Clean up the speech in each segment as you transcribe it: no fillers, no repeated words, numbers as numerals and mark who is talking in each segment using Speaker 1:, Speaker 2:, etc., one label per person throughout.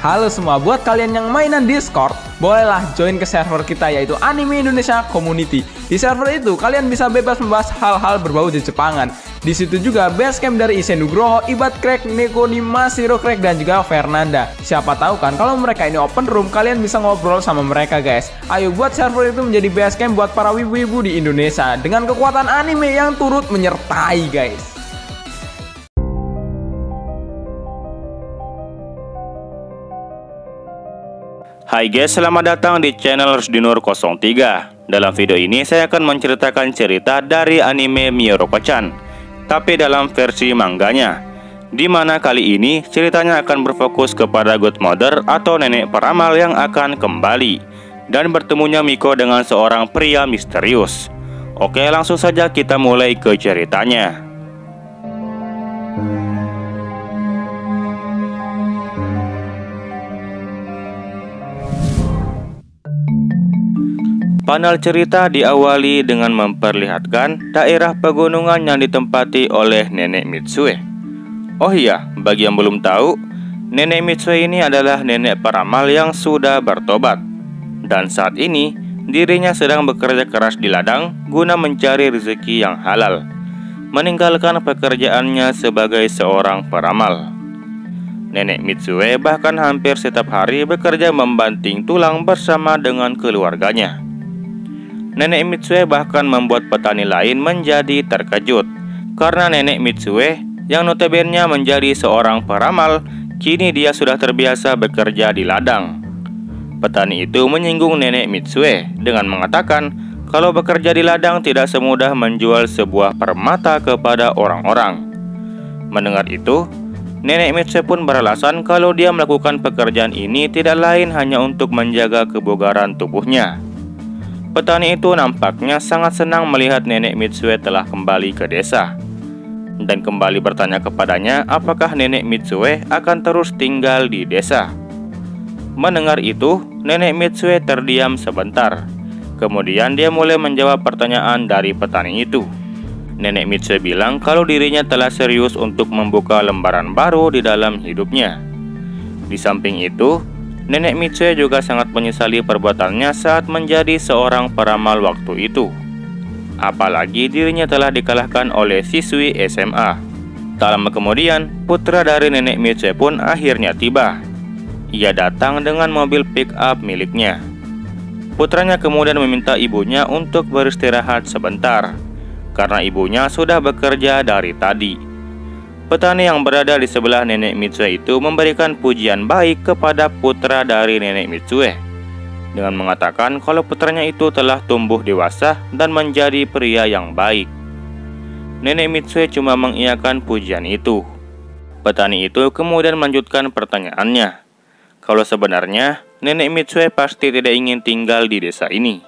Speaker 1: Halo semua, buat kalian yang mainan Discord, bolehlah join ke server kita yaitu Anime Indonesia Community. Di server itu kalian bisa bebas membahas hal-hal berbau Jepangan. Di situ juga basecamp dari Isen Nugroho, Ibat Crack, Neko, Masiro Crack, dan juga Fernanda. Siapa tahu kan kalau mereka ini open room, kalian bisa ngobrol sama mereka guys. Ayo buat server itu menjadi basecamp buat para wibu-wibu di Indonesia dengan kekuatan anime yang turut menyertai guys.
Speaker 2: Hai guys, selamat datang di channel Rusdinur 03. Dalam video ini saya akan menceritakan cerita dari anime Miyoroko-chan, tapi dalam versi mangganya. Dimana kali ini ceritanya akan berfokus kepada Godmother atau nenek peramal yang akan kembali dan bertemunya Miko dengan seorang pria misterius. Oke, langsung saja kita mulai ke ceritanya. Panel cerita diawali dengan memperlihatkan daerah pegunungan yang ditempati oleh Nenek Mitsue. Oh iya, bagi yang belum tahu, Nenek Mitsue ini adalah nenek peramal yang sudah bertobat. Dan saat ini, dirinya sedang bekerja keras di ladang guna mencari rezeki yang halal, meninggalkan pekerjaannya sebagai seorang peramal. Nenek Mitsue bahkan hampir setiap hari bekerja membanting tulang bersama dengan keluarganya. Nenek Mitsue bahkan membuat petani lain menjadi terkejut karena Nenek Mitsue yang notabene menjadi seorang peramal, kini dia sudah terbiasa bekerja di ladang. Petani itu menyinggung Nenek Mitsue dengan mengatakan kalau bekerja di ladang tidak semudah menjual sebuah permata kepada orang-orang. Mendengar itu, Nenek Mitsue pun beralasan kalau dia melakukan pekerjaan ini tidak lain hanya untuk menjaga kebugaran tubuhnya. Petani itu nampaknya sangat senang melihat Nenek Mitsue telah kembali ke desa dan kembali bertanya kepadanya apakah Nenek Mitsue akan terus tinggal di desa. Mendengar itu, Nenek Mitsue terdiam sebentar. Kemudian dia mulai menjawab pertanyaan dari petani itu. Nenek Mitsue bilang kalau dirinya telah serius untuk membuka lembaran baru di dalam hidupnya. Di samping itu, Nenek Mitsue juga sangat menyesali perbuatannya saat menjadi seorang peramal waktu itu. Apalagi dirinya telah dikalahkan oleh siswi SMA. Tak lama kemudian, putra dari Nenek Mitsue pun akhirnya tiba. Ia datang dengan mobil pick-up miliknya. Putranya kemudian meminta ibunya untuk beristirahat sebentar, karena ibunya sudah bekerja dari tadi. Petani yang berada di sebelah Nenek Mitsue itu memberikan pujian baik kepada putra dari Nenek Mitsue dengan mengatakan kalau putranya itu telah tumbuh dewasa dan menjadi pria yang baik. Nenek Mitsue cuma mengiyakan pujian itu. Petani itu kemudian melanjutkan pertanyaannya. Kalau sebenarnya Nenek Mitsue pasti tidak ingin tinggal di desa ini.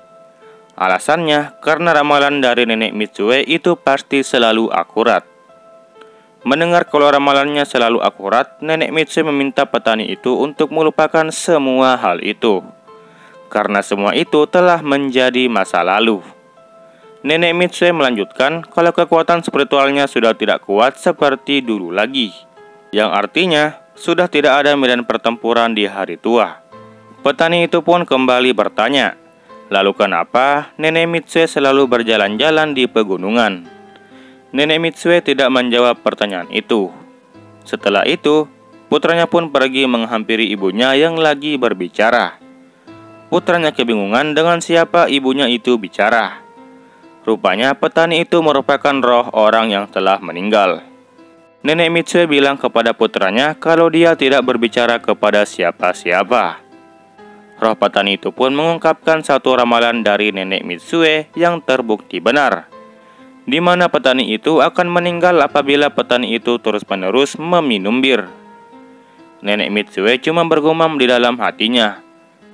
Speaker 2: Alasannya karena ramalan dari Nenek Mitsue itu pasti selalu akurat. Mendengar kalau ramalannya selalu akurat, Nenek Mitsue meminta petani itu untuk melupakan semua hal itu, karena semua itu telah menjadi masa lalu. Nenek Mitsue melanjutkan kalau kekuatan spiritualnya sudah tidak kuat seperti dulu lagi, yang artinya sudah tidak ada medan pertempuran di hari tua. Petani itu pun kembali bertanya, lalu kenapa Nenek Mitsue selalu berjalan-jalan di pegunungan? Nenek Mitsue tidak menjawab pertanyaan itu. Setelah itu, putranya pun pergi menghampiri ibunya yang lagi berbicara. Putranya kebingungan dengan siapa ibunya itu bicara. Rupanya petani itu merupakan roh orang yang telah meninggal. Nenek Mitsue bilang kepada putranya kalau dia tidak berbicara kepada siapa-siapa. Roh petani itu pun mengungkapkan satu ramalan dari Nenek Mitsue yang terbukti benar, di mana petani itu akan meninggal apabila petani itu terus-menerus meminum bir. Nenek Mitsue cuma bergumam di dalam hatinya,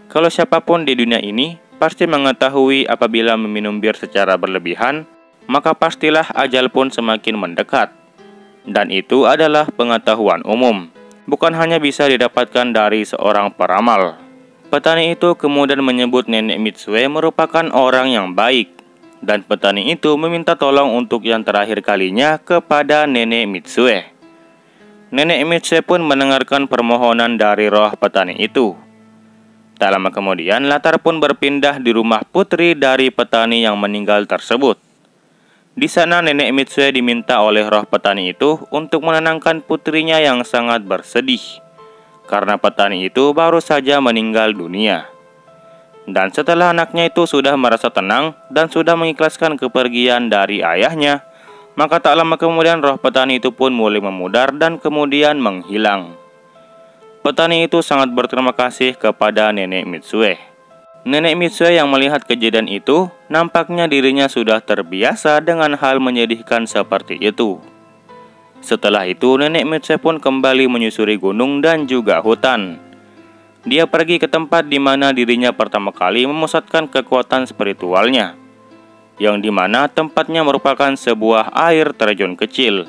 Speaker 2: kalau siapapun di dunia ini pasti mengetahui apabila meminum bir secara berlebihan, maka pastilah ajal pun semakin mendekat. Dan itu adalah pengetahuan umum, bukan hanya bisa didapatkan dari seorang peramal. Petani itu kemudian menyebut Nenek Mitsue merupakan orang yang baik, dan petani itu meminta tolong untuk yang terakhir kalinya kepada Nenek Mitsue. Nenek Mitsue pun mendengarkan permohonan dari roh petani itu. Tak lama kemudian, latar pun berpindah di rumah putri dari petani yang meninggal tersebut. Di sana, Nenek Mitsue diminta oleh roh petani itu untuk menenangkan putrinya yang sangat bersedih, karena petani itu baru saja meninggal dunia. Dan setelah anaknya itu sudah merasa tenang dan sudah mengikhlaskan kepergian dari ayahnya, maka tak lama kemudian roh petani itu pun mulai memudar dan kemudian menghilang. Petani itu sangat berterima kasih kepada Nenek Mitsue. Nenek Mitsue yang melihat kejadian itu, nampaknya dirinya sudah terbiasa dengan hal menyedihkan seperti itu. Setelah itu, Nenek Mitsue pun kembali menyusuri gunung dan juga hutan. Dia pergi ke tempat di mana dirinya pertama kali memusatkan kekuatan spiritualnya, yang dimana tempatnya merupakan sebuah air terjun kecil.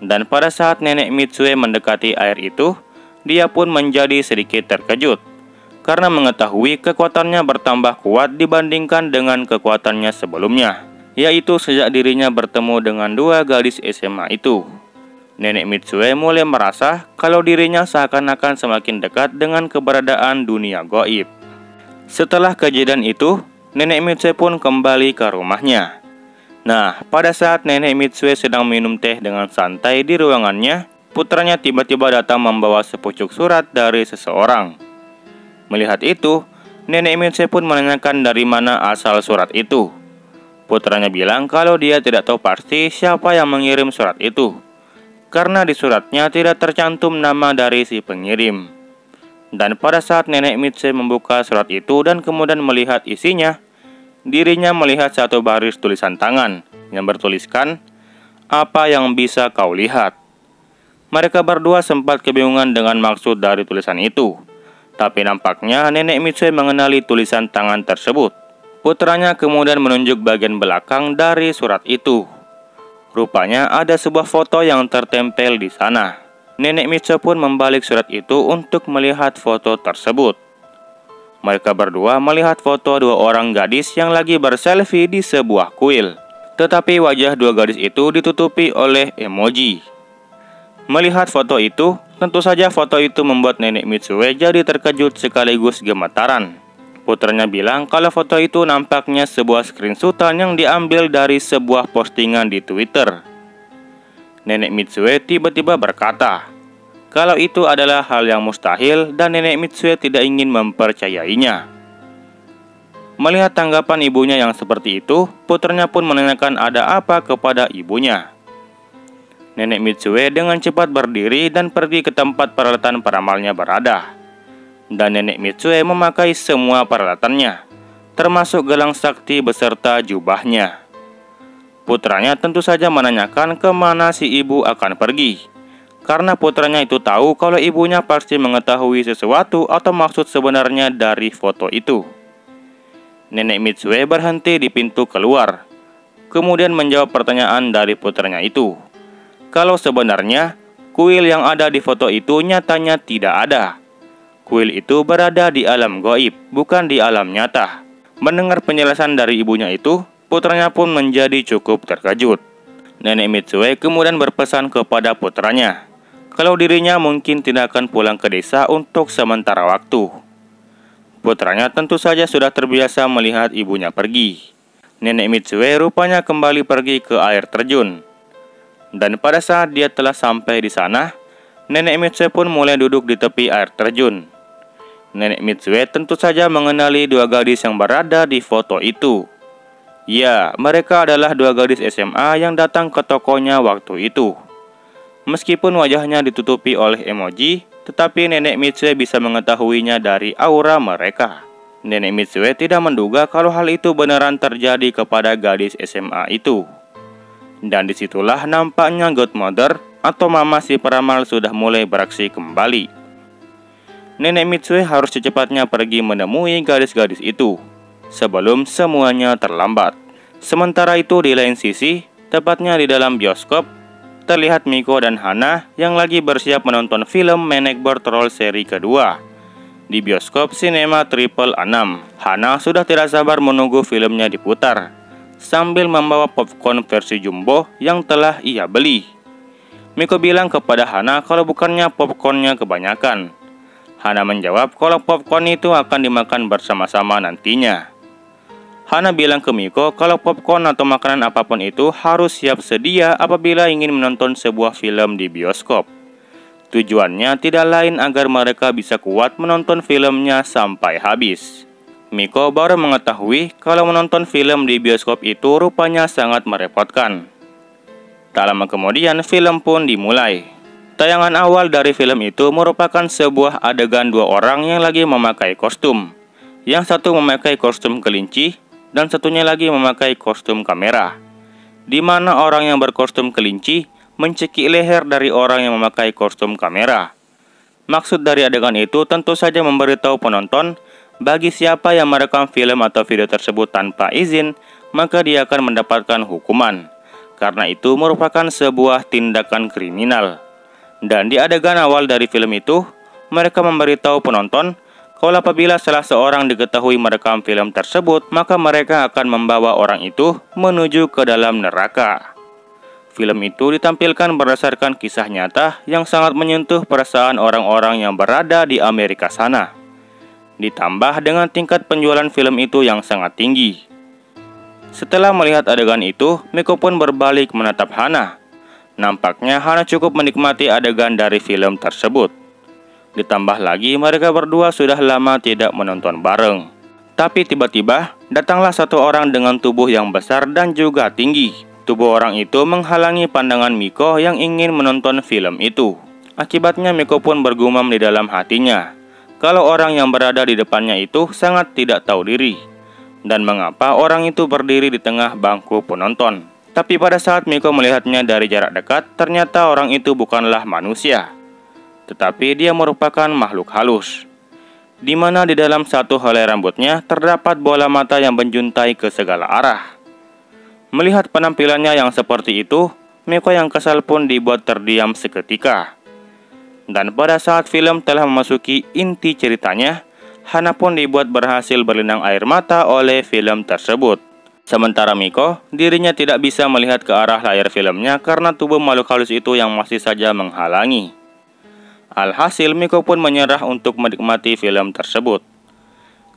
Speaker 2: Dan pada saat Nenek Mitsue mendekati air itu, dia pun menjadi sedikit terkejut, karena mengetahui kekuatannya bertambah kuat dibandingkan dengan kekuatannya sebelumnya, yaitu sejak dirinya bertemu dengan dua gadis SMA itu. Nenek Mitsue mulai merasa kalau dirinya seakan-akan semakin dekat dengan keberadaan dunia gaib. Setelah kejadian itu, Nenek Mitsue pun kembali ke rumahnya. Nah, pada saat Nenek Mitsue sedang minum teh dengan santai di ruangannya, putranya tiba-tiba datang membawa sepucuk surat dari seseorang. Melihat itu, Nenek Mitsue pun menanyakan dari mana asal surat itu. Putranya bilang kalau dia tidak tahu pasti siapa yang mengirim surat itu, karena di suratnya tidak tercantum nama dari si pengirim. Dan pada saat Nenek Mitsue membuka surat itu dan kemudian melihat isinya, dirinya melihat satu baris tulisan tangan yang bertuliskan, "Apa yang bisa kau lihat?" Mereka berdua sempat kebingungan dengan maksud dari tulisan itu, tapi nampaknya Nenek Mitsue mengenali tulisan tangan tersebut. Putranya kemudian menunjuk bagian belakang dari surat itu. Rupanya ada sebuah foto yang tertempel di sana. Nenek Mitsue pun membalik surat itu untuk melihat foto tersebut. Mereka berdua melihat foto dua orang gadis yang lagi berselfie di sebuah kuil. Tetapi wajah dua gadis itu ditutupi oleh emoji. Melihat foto itu, tentu saja foto itu membuat Nenek Mitsue jadi terkejut sekaligus gemetaran. Putranya bilang kalau foto itu nampaknya sebuah screenshotan yang diambil dari sebuah postingan di Twitter. Nenek Mitsue tiba-tiba berkata kalau itu adalah hal yang mustahil dan Nenek Mitsue tidak ingin mempercayainya. Melihat tanggapan ibunya yang seperti itu, putranya pun menanyakan ada apa kepada ibunya. Nenek Mitsue dengan cepat berdiri dan pergi ke tempat peralatan peramalnya berada. Dan Nenek Mitsue memakai semua peralatannya, termasuk gelang sakti beserta jubahnya. Putranya tentu saja menanyakan kemana si ibu akan pergi, karena putranya itu tahu kalau ibunya pasti mengetahui sesuatu atau maksud sebenarnya dari foto itu. Nenek Mitsue berhenti di pintu keluar, kemudian menjawab pertanyaan dari putranya itu. Kalau sebenarnya kuil yang ada di foto itu nyatanya tidak ada. Kuil itu berada di alam gaib, bukan di alam nyata. Mendengar penjelasan dari ibunya itu, putranya pun menjadi cukup terkejut. Nenek Mitsue kemudian berpesan kepada putranya kalau dirinya mungkin tidak akan pulang ke desa untuk sementara waktu. Putranya tentu saja sudah terbiasa melihat ibunya pergi. Nenek Mitsue rupanya kembali pergi ke air terjun. Dan pada saat dia telah sampai di sana, Nenek Mitsue pun mulai duduk di tepi air terjun. Nenek Mitsue tentu saja mengenali dua gadis yang berada di foto itu. Ya, mereka adalah dua gadis SMA yang datang ke tokonya waktu itu. Meskipun wajahnya ditutupi oleh emoji, tetapi Nenek Mitsue bisa mengetahuinya dari aura mereka. Nenek Mitsue tidak menduga kalau hal itu beneran terjadi kepada gadis SMA itu. Dan disitulah nampaknya Godmother atau mama si peramal sudah mulai beraksi kembali. Nenek Mitsue harus secepatnya pergi menemui gadis-gadis itu sebelum semuanya terlambat. Sementara itu di lain sisi, tepatnya di dalam bioskop, terlihat Miko dan Hana yang lagi bersiap menonton film Maniac Patrol seri kedua di bioskop Cinema Triple 6. Hana sudah tidak sabar menunggu filmnya diputar sambil membawa popcorn versi jumbo yang telah ia beli. Miko bilang kepada Hana kalau bukannya popcornnya kebanyakan. Hana menjawab kalau popcorn itu akan dimakan bersama-sama nantinya. Hana bilang ke Miko kalau popcorn atau makanan apapun itu harus siap sedia apabila ingin menonton sebuah film di bioskop. Tujuannya tidak lain agar mereka bisa kuat menonton filmnya sampai habis. Miko baru mengetahui kalau menonton film di bioskop itu rupanya sangat merepotkan. Tak lama kemudian film pun dimulai. Tayangan awal dari film itu merupakan sebuah adegan dua orang yang lagi memakai kostum. Yang satu memakai kostum kelinci dan satunya lagi memakai kostum kamera. Di mana orang yang berkostum kelinci mencekik leher dari orang yang memakai kostum kamera. Maksud dari adegan itu tentu saja memberitahu penonton bagi siapa yang merekam film atau video tersebut tanpa izin, maka dia akan mendapatkan hukuman. Karena itu merupakan sebuah tindakan kriminal. Dan di adegan awal dari film itu, mereka memberitahu penonton kalau apabila salah seorang diketahui merekam film tersebut, maka mereka akan membawa orang itu menuju ke dalam neraka. Film itu ditampilkan berdasarkan kisah nyata yang sangat menyentuh perasaan orang-orang yang berada di Amerika sana. Ditambah dengan tingkat penjualan film itu yang sangat tinggi. Setelah melihat adegan itu, Miko pun berbalik menatap Hana. Nampaknya Hana cukup menikmati adegan dari film tersebut. Ditambah lagi mereka berdua sudah lama tidak menonton bareng. Tapi tiba-tiba datanglah satu orang dengan tubuh yang besar dan juga tinggi. Tubuh orang itu menghalangi pandangan Miko yang ingin menonton film itu. Akibatnya Miko pun bergumam di dalam hatinya kalau orang yang berada di depannya itu sangat tidak tahu diri. Dan mengapa orang itu berdiri di tengah bangku penonton. Tapi pada saat Miko melihatnya dari jarak dekat, ternyata orang itu bukanlah manusia, tetapi dia merupakan makhluk halus. Di mana di dalam satu helai rambutnya terdapat bola mata yang menjuntai ke segala arah. Melihat penampilannya yang seperti itu, Miko yang kesal pun dibuat terdiam seketika. Dan pada saat film telah memasuki inti ceritanya, Hana pun dibuat berhasil berlinang air mata oleh film tersebut. Sementara Miko, dirinya tidak bisa melihat ke arah layar filmnya karena tubuh makhluk halus itu yang masih saja menghalangi. Alhasil Miko pun menyerah untuk menikmati film tersebut.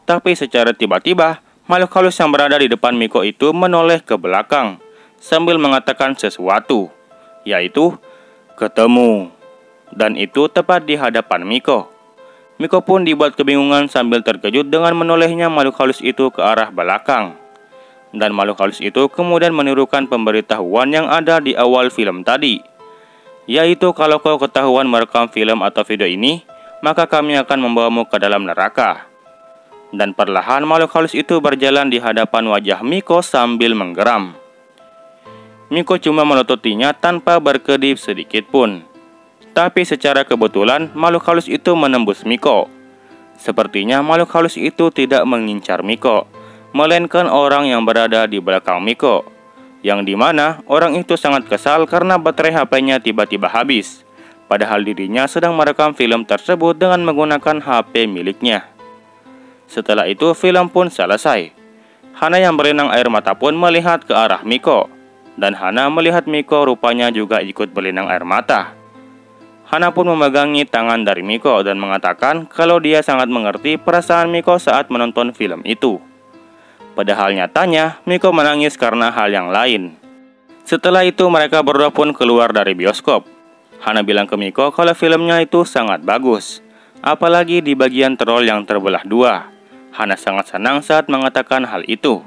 Speaker 2: Tapi secara tiba-tiba, makhluk halus yang berada di depan Miko itu menoleh ke belakang sambil mengatakan sesuatu, yaitu ketemu. Dan itu tepat di hadapan Miko. Miko pun dibuat kebingungan sambil terkejut dengan menolehnya makhluk halus itu ke arah belakang. Dan makhluk halus itu kemudian menirukan pemberitahuan yang ada di awal film tadi, yaitu kalau kau ketahuan merekam film atau video ini, maka kami akan membawamu ke dalam neraka. Dan perlahan makhluk halus itu berjalan di hadapan wajah Miko sambil menggeram. Miko cuma melututinya tanpa berkedip sedikit pun. Tapi secara kebetulan makhluk halus itu menembus Miko. Sepertinya makhluk halus itu tidak mengincar Miko, melainkan orang yang berada di belakang Miko. Yang dimana orang itu sangat kesal karena baterai HP-nya tiba-tiba habis. Padahal dirinya sedang merekam film tersebut dengan menggunakan HP miliknya. Setelah itu film pun selesai. Hana yang berlinang air mata pun melihat ke arah Miko. Dan Hana melihat Miko rupanya juga ikut berlinang air mata. Hana pun memegangi tangan dari Miko dan mengatakan kalau dia sangat mengerti perasaan Miko saat menonton film itu. Padahal nyatanya Miko menangis karena hal yang lain. Setelah itu mereka berdua pun keluar dari bioskop. Hana bilang ke Miko kalau filmnya itu sangat bagus, apalagi di bagian troll yang terbelah dua. Hana sangat senang saat mengatakan hal itu.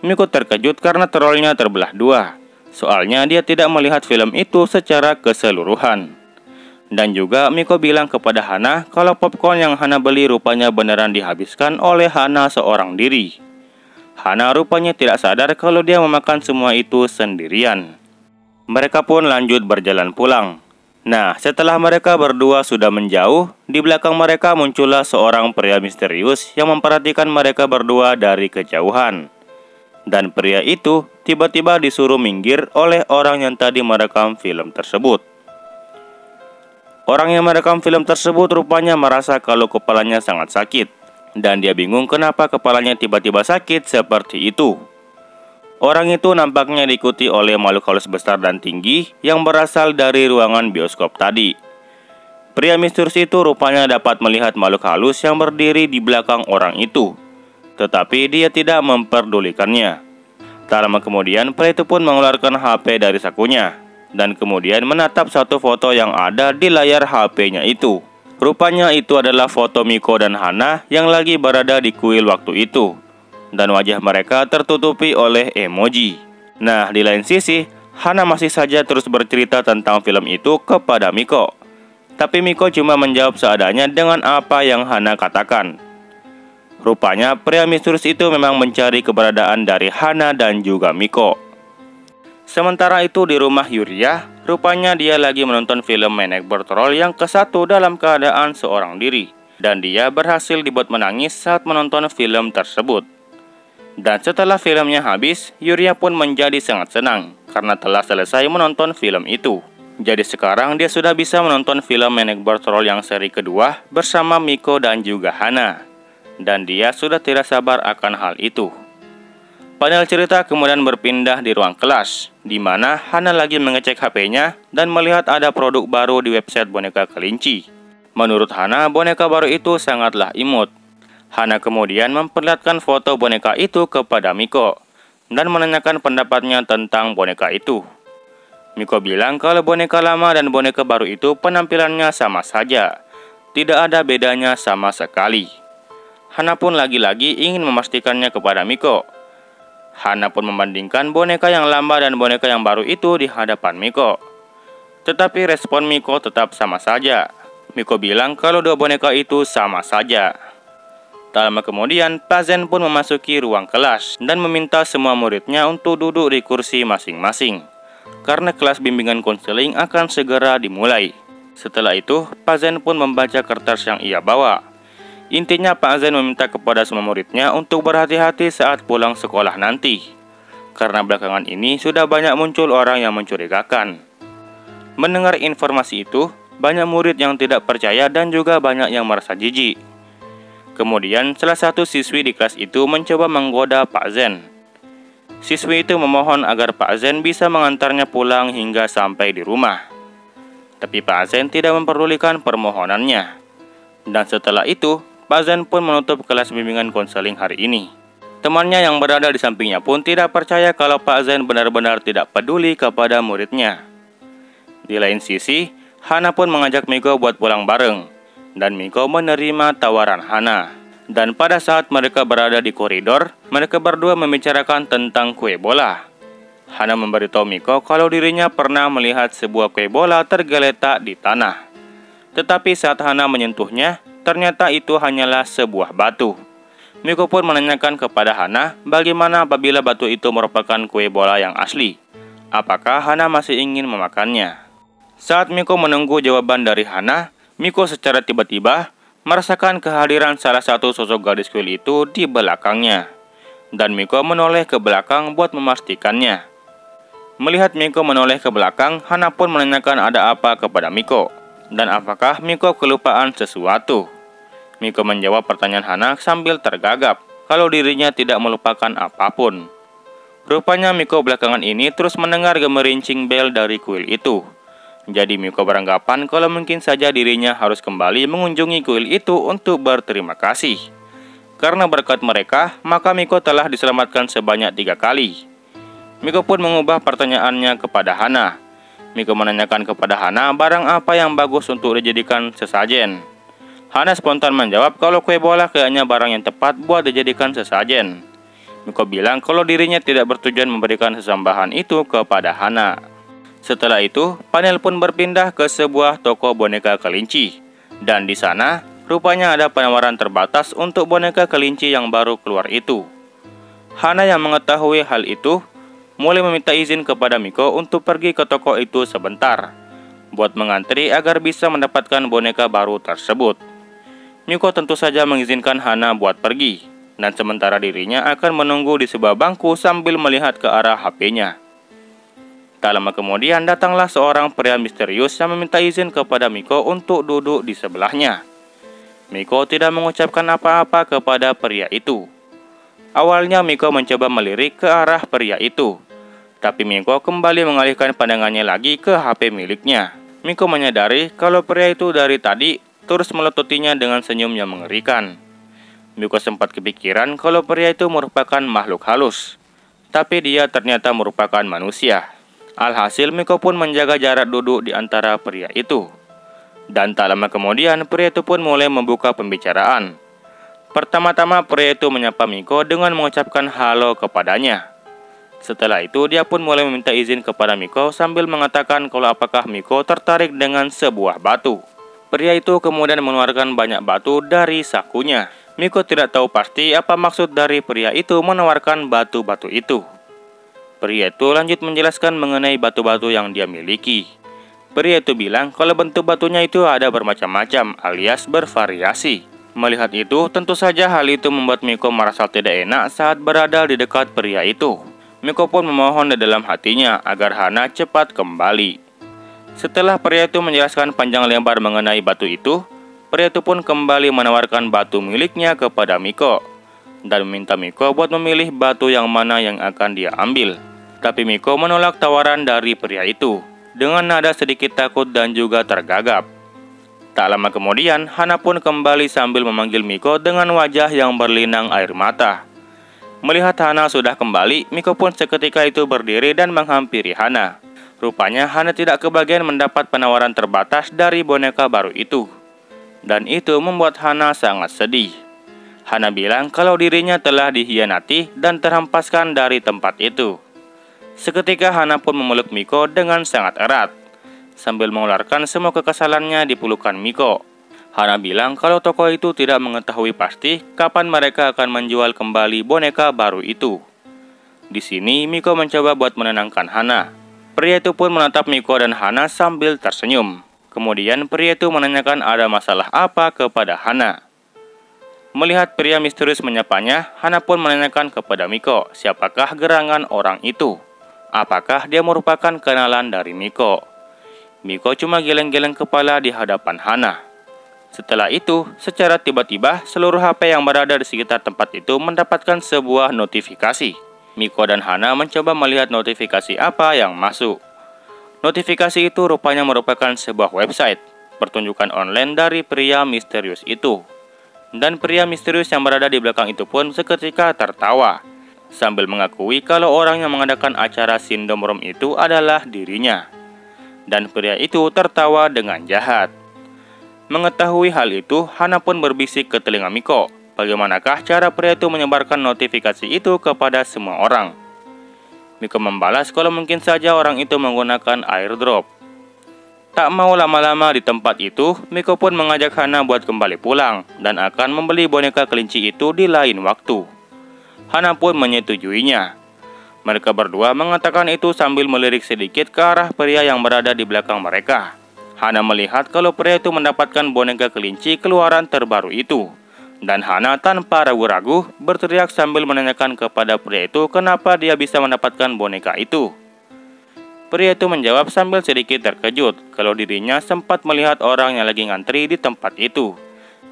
Speaker 2: Miko terkejut karena trollnya terbelah dua. Soalnya dia tidak melihat film itu secara keseluruhan. Dan juga Miko bilang kepada Hana kalau popcorn yang Hana beli rupanya beneran dihabiskan oleh Hana seorang diri. Hana rupanya tidak sadar kalau dia memakan semua itu sendirian. Mereka pun lanjut berjalan pulang. Nah, setelah mereka berdua sudah menjauh, di belakang mereka muncullah seorang pria misterius yang memperhatikan mereka berdua dari kejauhan. Dan pria itu tiba-tiba disuruh minggir oleh orang yang tadi merekam film tersebut. Orang yang merekam film tersebut rupanya merasa kalau kepalanya sangat sakit. Dan dia bingung kenapa kepalanya tiba-tiba sakit seperti itu. Orang itu nampaknya diikuti oleh makhluk halus besar dan tinggi yang berasal dari ruangan bioskop tadi. Pria misterius itu rupanya dapat melihat makhluk halus yang berdiri di belakang orang itu, tetapi dia tidak memperdulikannya. Tak lama kemudian, pria itu pun mengeluarkan HP dari sakunya dan kemudian menatap satu foto yang ada di layar HP-nya itu. Rupanya itu adalah foto Miko dan Hana yang lagi berada di kuil waktu itu, dan wajah mereka tertutupi oleh emoji. Nah, di lain sisi, Hana masih saja terus bercerita tentang film itu kepada Miko. Tapi Miko cuma menjawab seadanya dengan apa yang Hana katakan. Rupanya pria misterius itu memang mencari keberadaan dari Hana dan juga Miko. Sementara itu di rumah Yuria, rupanya dia lagi menonton film Maniac Patrol yang ke-1 dalam keadaan seorang diri. Dan dia berhasil dibuat menangis saat menonton film tersebut. Dan setelah filmnya habis, Yuria pun menjadi sangat senang karena telah selesai menonton film itu. Jadi sekarang dia sudah bisa menonton film Maniac Patrol yang seri kedua bersama Miko dan juga Hana. Dan dia sudah tidak sabar akan hal itu. Panel cerita kemudian berpindah di ruang kelas, di mana Hana lagi mengecek HP-nya dan melihat ada produk baru di website boneka kelinci. Menurut Hana, boneka baru itu sangatlah imut. Hana kemudian memperlihatkan foto boneka itu kepada Miko dan menanyakan pendapatnya tentang boneka itu. Miko bilang kalau boneka lama dan boneka baru itu penampilannya sama saja, tidak ada bedanya sama sekali. Hana pun lagi-lagi ingin memastikannya kepada Miko. Hana pun membandingkan boneka yang lama dan boneka yang baru itu di hadapan Miko. Tetapi respon Miko tetap sama saja. Miko bilang kalau dua boneka itu sama saja. Tak lama kemudian, Pak Zen pun memasuki ruang kelas dan meminta semua muridnya untuk duduk di kursi masing-masing, karena kelas bimbingan konseling akan segera dimulai. Setelah itu, Pak Zen pun membaca kertas yang ia bawa. Intinya Pak Zen meminta kepada semua muridnya untuk berhati-hati saat pulang sekolah nanti, karena belakangan ini sudah banyak muncul orang yang mencurigakan. Mendengar informasi itu, banyak murid yang tidak percaya dan juga banyak yang merasa jijik. Kemudian salah satu siswi di kelas itu mencoba menggoda Pak Zen. Siswi itu memohon agar Pak Zen bisa mengantarnya pulang hingga sampai di rumah. Tapi Pak Zen tidak memperdulikan permohonannya. Dan setelah itu, Pak Zen pun menutup kelas bimbingan konseling hari ini. Temannya yang berada di sampingnya pun tidak percaya kalau Pak Zen benar-benar tidak peduli kepada muridnya. Di lain sisi, Hana pun mengajak Miko buat pulang bareng. Dan Miko menerima tawaran Hana. Dan pada saat mereka berada di koridor, mereka berdua membicarakan tentang kue bola. Hana memberitahu Miko kalau dirinya pernah melihat sebuah kue bola tergeletak di tanah. Tetapi saat Hana menyentuhnya, ternyata itu hanyalah sebuah batu. Miko pun menanyakan kepada Hana bagaimana apabila batu itu merupakan kue bola yang asli. Apakah Hana masih ingin memakannya? Saat Miko menunggu jawaban dari Hana, Miko secara tiba-tiba merasakan kehadiran salah satu sosok gadis kuil itu di belakangnya. Dan Miko menoleh ke belakang buat memastikannya. Melihat Miko menoleh ke belakang, Hana pun menanyakan ada apa kepada Miko. Dan apakah Miko kelupaan sesuatu? Miko menjawab pertanyaan Hana sambil tergagap kalau dirinya tidak melupakan apapun. Rupanya Miko belakangan ini terus mendengar gemerincing bel dari kuil itu. Jadi Miko beranggapan kalau mungkin saja dirinya harus kembali mengunjungi kuil itu untuk berterima kasih. Karena berkat mereka, maka Miko telah diselamatkan sebanyak 3 kali. Miko pun mengubah pertanyaannya kepada Hana. Miko menanyakan kepada Hana barang apa yang bagus untuk dijadikan sesajen. Hana spontan menjawab kalau kue bola kayaknya barang yang tepat buat dijadikan sesajen. Miko bilang kalau dirinya tidak bertujuan memberikan sesambahan itu kepada Hana. Setelah itu, panel pun berpindah ke sebuah toko boneka kelinci. Dan di sana, rupanya ada penawaran terbatas untuk boneka kelinci yang baru keluar itu. Hana yang mengetahui hal itu, mulai meminta izin kepada Miko untuk pergi ke toko itu sebentar, buat mengantri agar bisa mendapatkan boneka baru tersebut. Miko tentu saja mengizinkan Hana buat pergi, dan sementara dirinya akan menunggu di sebuah bangku sambil melihat ke arah HP-nya. Tak lama kemudian datanglah seorang pria misterius yang meminta izin kepada Miko untuk duduk di sebelahnya. Miko tidak mengucapkan apa-apa kepada pria itu. Awalnya Miko mencoba melirik ke arah pria itu, tapi Miko kembali mengalihkan pandangannya lagi ke HP miliknya. Miko menyadari kalau pria itu dari tadi terus melotutinya dengan senyum yang mengerikan. Miko sempat kepikiran kalau pria itu merupakan makhluk halus, tapi dia ternyata merupakan manusia. Alhasil Miko pun menjaga jarak duduk di antara pria itu. Dan tak lama kemudian pria itu pun mulai membuka pembicaraan. Pertama-tama pria itu menyapa Miko dengan mengucapkan halo kepadanya. Setelah itu dia pun mulai meminta izin kepada Miko sambil mengatakan kalau apakah Miko tertarik dengan sebuah batu. Pria itu kemudian mengeluarkan banyak batu dari sakunya. Miko tidak tahu pasti apa maksud dari pria itu menawarkan batu-batu itu. Pria itu lanjut menjelaskan mengenai batu-batu yang dia miliki. Pria itu bilang kalau bentuk batunya itu ada bermacam-macam alias bervariasi. Melihat itu, tentu saja hal itu membuat Miko merasa tidak enak saat berada di dekat pria itu. Miko pun memohon di dalam hatinya agar Hana cepat kembali. Setelah pria itu menjelaskan panjang lebar mengenai batu itu, pria itu pun kembali menawarkan batu miliknya kepada Miko dan meminta Miko buat memilih batu yang mana yang akan dia ambil. Tapi Miko menolak tawaran dari pria itu dengan nada sedikit takut dan juga tergagap. Tak lama kemudian, Hana pun kembali sambil memanggil Miko dengan wajah yang berlinang air mata. Melihat Hana sudah kembali, Miko pun seketika itu berdiri dan menghampiri Hana. Rupanya Hana tidak kebagian mendapat penawaran terbatas dari boneka baru itu. Dan itu membuat Hana sangat sedih. Hana bilang kalau dirinya telah dikhianati dan terhempaskan dari tempat itu. Seketika Hana pun memeluk Miko dengan sangat erat, sambil mengeluarkan semua kekesalannya di pelukan Miko. Hana bilang kalau toko itu tidak mengetahui pasti kapan mereka akan menjual kembali boneka baru itu. Di sini Miko mencoba buat menenangkan Hana. Pria itu pun menatap Miko dan Hana sambil tersenyum. Kemudian pria itu menanyakan ada masalah apa kepada Hana. Melihat pria misterius menyapanya, Hana pun menanyakan kepada Miko siapakah gerangan orang itu. Apakah dia merupakan kenalan dari Miko? Miko cuma geleng-geleng kepala di hadapan Hana. Setelah itu, secara tiba-tiba seluruh HP yang berada di sekitar tempat itu mendapatkan sebuah notifikasi. Miko dan Hana mencoba melihat notifikasi apa yang masuk. Notifikasi itu rupanya merupakan sebuah website pertunjukan online dari pria misterius itu. Dan pria misterius yang berada di belakang itu pun seketika tertawa, sambil mengakui kalau orang yang mengadakan acara Sindomrom itu adalah dirinya. Dan pria itu tertawa dengan jahat. Mengetahui hal itu, Hana pun berbisik ke telinga Miko, bagaimanakah cara pria itu menyebarkan notifikasi itu kepada semua orang. Miko membalas kalau mungkin saja orang itu menggunakan airdrop. Tak mau lama-lama di tempat itu, Miko pun mengajak Hana buat kembali pulang dan akan membeli boneka kelinci itu di lain waktu. Hana pun menyetujuinya. Mereka berdua mengatakan itu sambil melirik sedikit ke arah pria yang berada di belakang mereka. Hana melihat kalau pria itu mendapatkan boneka kelinci keluaran terbaru itu. Dan Hana tanpa ragu-ragu berteriak sambil menanyakan kepada pria itu kenapa dia bisa mendapatkan boneka itu. Pria itu menjawab sambil sedikit terkejut kalau dirinya sempat melihat orang yang lagi ngantri di tempat itu.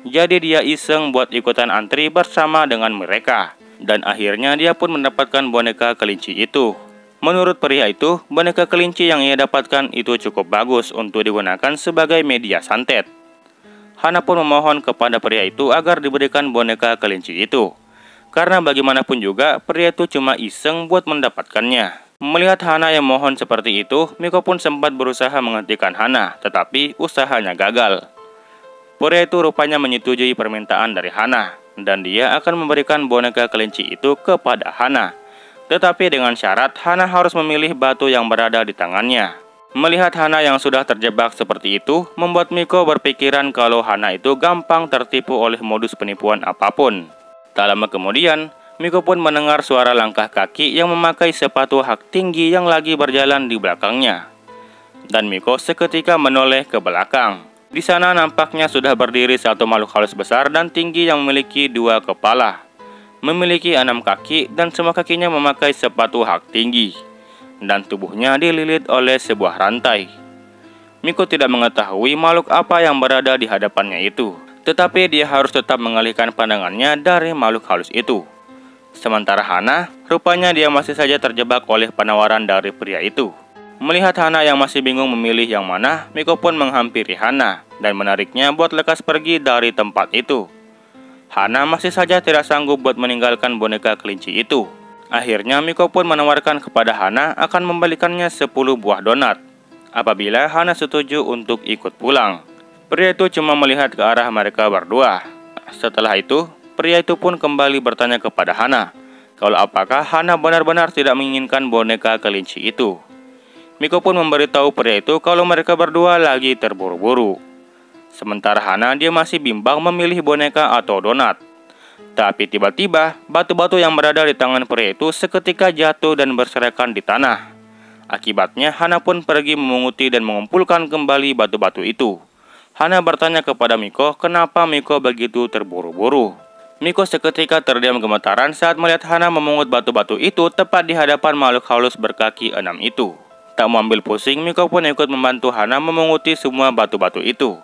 Speaker 2: Jadi dia iseng buat ikutan antri bersama dengan mereka. Dan akhirnya dia pun mendapatkan boneka kelinci itu. Menurut pria itu, boneka kelinci yang ia dapatkan itu cukup bagus untuk digunakan sebagai media santet. Hana pun memohon kepada pria itu agar diberikan boneka kelinci itu. Karena bagaimanapun juga, pria itu cuma iseng buat mendapatkannya. Melihat Hana yang mohon seperti itu, Miko pun sempat berusaha menghentikan Hana, tetapi usahanya gagal. Pria itu rupanya menyetujui permintaan dari Hana, dan dia akan memberikan boneka kelinci itu kepada Hana. Tetapi dengan syarat Hana harus memilih batu yang berada di tangannya. Melihat Hana yang sudah terjebak seperti itu, membuat Miko berpikiran kalau Hana itu gampang tertipu oleh modus penipuan apapun. Tak lama kemudian, Miko pun mendengar suara langkah kaki yang memakai sepatu hak tinggi yang lagi berjalan di belakangnya. Dan Miko seketika menoleh ke belakang. Di sana nampaknya sudah berdiri satu makhluk halus besar dan tinggi yang memiliki 2 kepala. Memiliki 6 kaki dan semua kakinya memakai sepatu hak tinggi. Dan tubuhnya dililit oleh sebuah rantai. Miko tidak mengetahui makhluk apa yang berada di hadapannya itu. Tetapi dia harus tetap mengalihkan pandangannya dari makhluk halus itu. Sementara Hana, rupanya dia masih saja terjebak oleh penawaran dari pria itu. Melihat Hana yang masih bingung memilih yang mana, Miko pun menghampiri Hana dan menariknya buat lekas pergi dari tempat itu. Hana masih saja tidak sanggup buat meninggalkan boneka kelinci itu. Akhirnya Miko pun menawarkan kepada Hana akan membelikannya 10 buah donat apabila Hana setuju untuk ikut pulang. Pria itu cuma melihat ke arah mereka berdua. Setelah itu, pria itu pun kembali bertanya kepada Hana kalau apakah Hana benar-benar tidak menginginkan boneka kelinci itu. Miko pun memberitahu pria itu kalau mereka berdua lagi terburu-buru. Sementara Hana dia masih bimbang memilih boneka atau donat. Tapi tiba-tiba batu-batu yang berada di tangan pria itu seketika jatuh dan berserakan di tanah. Akibatnya Hana pun pergi memunguti dan mengumpulkan kembali batu-batu itu. Hana bertanya kepada Miko kenapa Miko begitu terburu-buru. Miko seketika terdiam gemetaran saat melihat Hana memungut batu-batu itu tepat di hadapan makhluk halus berkaki 6 itu. Tak mau ambil pusing, Miko pun ikut membantu Hana memunguti semua batu-batu itu.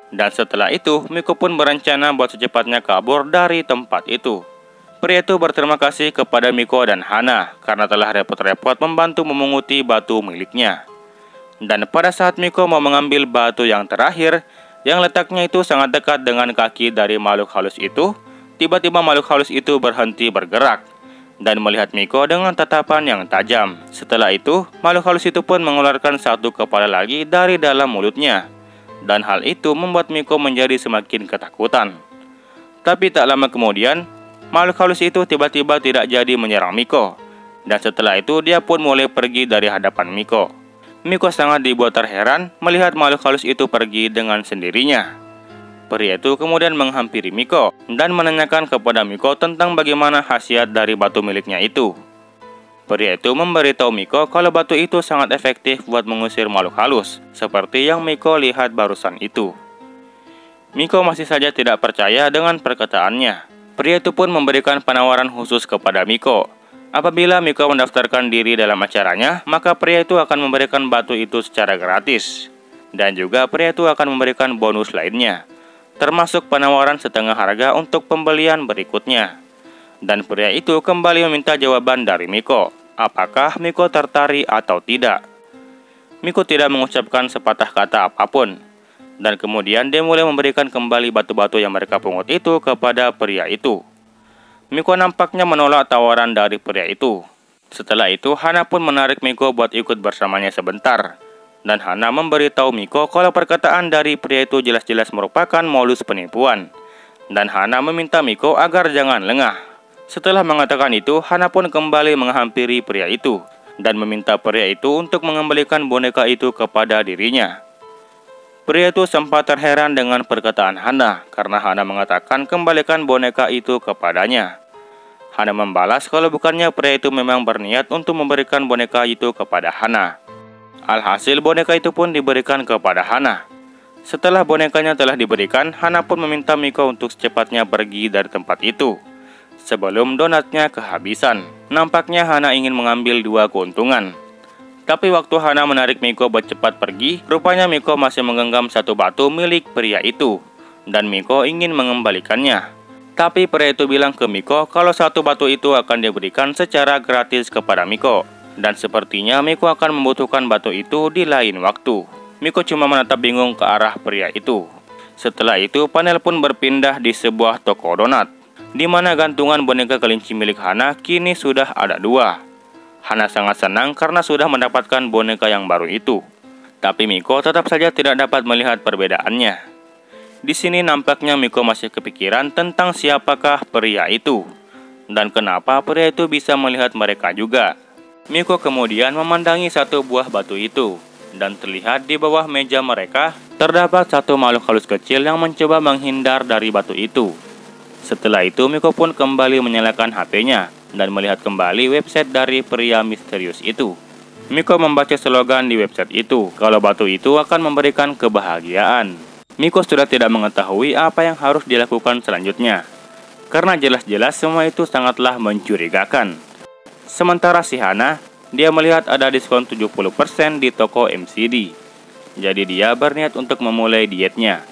Speaker 2: Dan setelah itu, Miko pun berencana buat secepatnya kabur dari tempat itu. Pria itu berterima kasih kepada Miko dan Hana karena telah repot-repot membantu memunguti batu miliknya. Dan pada saat Miko mau mengambil batu yang terakhir, yang letaknya itu sangat dekat dengan kaki dari makhluk halus itu, tiba-tiba makhluk halus itu berhenti bergerak dan melihat Miko dengan tatapan yang tajam. Setelah itu, makhluk halus itu pun mengeluarkan satu kepala lagi dari dalam mulutnya. Dan hal itu membuat Miko menjadi semakin ketakutan. Tapi tak lama kemudian, makhluk halus itu tiba-tiba tidak jadi menyerang Miko. Dan setelah itu dia pun mulai pergi dari hadapan Miko. Miko sangat dibuat terheran melihat makhluk halus itu pergi dengan sendirinya. Pria itu kemudian menghampiri Miko dan menanyakan kepada Miko tentang bagaimana khasiat dari batu miliknya itu. Pria itu memberitahu Miko kalau batu itu sangat efektif buat mengusir makhluk halus, seperti yang Miko lihat barusan itu. Miko masih saja tidak percaya dengan perkataannya. Pria itu pun memberikan penawaran khusus kepada Miko. Apabila Miko mendaftarkan diri dalam acaranya, maka pria itu akan memberikan batu itu secara gratis. Dan juga pria itu akan memberikan bonus lainnya, termasuk penawaran setengah harga untuk pembelian berikutnya. Dan pria itu kembali meminta jawaban dari Miko, apakah Miko tertarik atau tidak. Miko tidak mengucapkan sepatah kata apapun. Dan kemudian dia mulai memberikan kembali batu-batu yang mereka pungut itu kepada pria itu. Miko nampaknya menolak tawaran dari pria itu. Setelah itu, Hana pun menarik Miko buat ikut bersamanya sebentar. Dan Hana memberitahu Miko kalau perkataan dari pria itu jelas-jelas merupakan modus penipuan. Dan Hana meminta Miko agar jangan lengah. Setelah mengatakan itu, Hana pun kembali menghampiri pria itu dan meminta pria itu untuk mengembalikan boneka itu kepada dirinya. Pria itu sempat terheran dengan perkataan Hana karena Hana mengatakan kembalikan boneka itu kepadanya. Hana membalas kalau bukannya pria itu memang berniat untuk memberikan boneka itu kepada Hana. Alhasil boneka itu pun diberikan kepada Hana. Setelah bonekanya telah diberikan, Hana pun meminta Miko untuk secepatnya pergi dari tempat itu sebelum donatnya kehabisan. Nampaknya Hana ingin mengambil 2 keuntungan. Tapi waktu Hana menarik Miko buat cepat pergi, rupanya Miko masih menggenggam satu batu milik pria itu. Dan Miko ingin mengembalikannya. Tapi pria itu bilang ke Miko kalau satu batu itu akan diberikan secara gratis kepada Miko. Dan sepertinya Miko akan membutuhkan batu itu di lain waktu. Miko cuma menatap bingung ke arah pria itu. Setelah itu, panel pun berpindah di sebuah toko donat, di mana gantungan boneka kelinci milik Hana kini sudah ada 2. Hana sangat senang karena sudah mendapatkan boneka yang baru itu. Tapi Miko tetap saja tidak dapat melihat perbedaannya. Di sini nampaknya Miko masih kepikiran tentang siapakah pria itu dan kenapa pria itu bisa melihat mereka juga. Miko kemudian memandangi satu buah batu itu dan terlihat di bawah meja mereka terdapat satu makhluk halus kecil yang mencoba menghindar dari batu itu. Setelah itu, Miko pun kembali menyalakan HP-nya dan melihat kembali website dari pria misterius itu. Miko membaca slogan di website itu kalau batu itu akan memberikan kebahagiaan. Miko sudah tidak mengetahui apa yang harus dilakukan selanjutnya, karena jelas-jelas semua itu sangatlah mencurigakan. Sementara si Hana, dia melihat ada diskon 70% di toko MCD. Jadi dia berniat untuk memulai dietnya.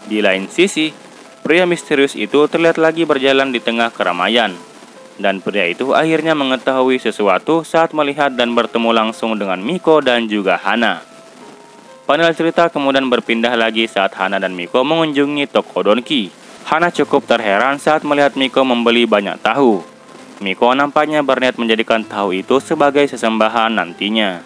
Speaker 2: Di lain sisi, pria misterius itu terlihat lagi berjalan di tengah keramaian. Dan pria itu akhirnya mengetahui sesuatu saat melihat dan bertemu langsung dengan Miko dan juga Hana. Panel cerita kemudian berpindah lagi saat Hana dan Miko mengunjungi toko Donki. Hana cukup terheran saat melihat Miko membeli banyak tahu. Miko nampaknya berniat menjadikan tahu itu sebagai sesembahan nantinya.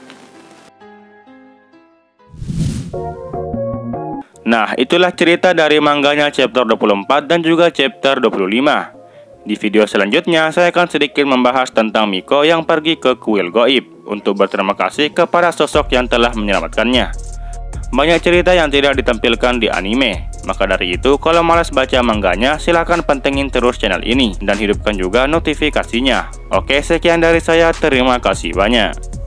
Speaker 2: Nah, itulah cerita dari mangganya chapter 24 dan juga chapter 25. Di video selanjutnya, saya akan sedikit membahas tentang Miko yang pergi ke kuil goib untuk berterima kasih kepada sosok yang telah menyelamatkannya. Banyak cerita yang tidak ditampilkan di anime. Maka dari itu, kalau malas baca mangganya, silahkan pantengin terus channel ini dan hidupkan juga notifikasinya. Oke, sekian dari saya. Terima kasih banyak.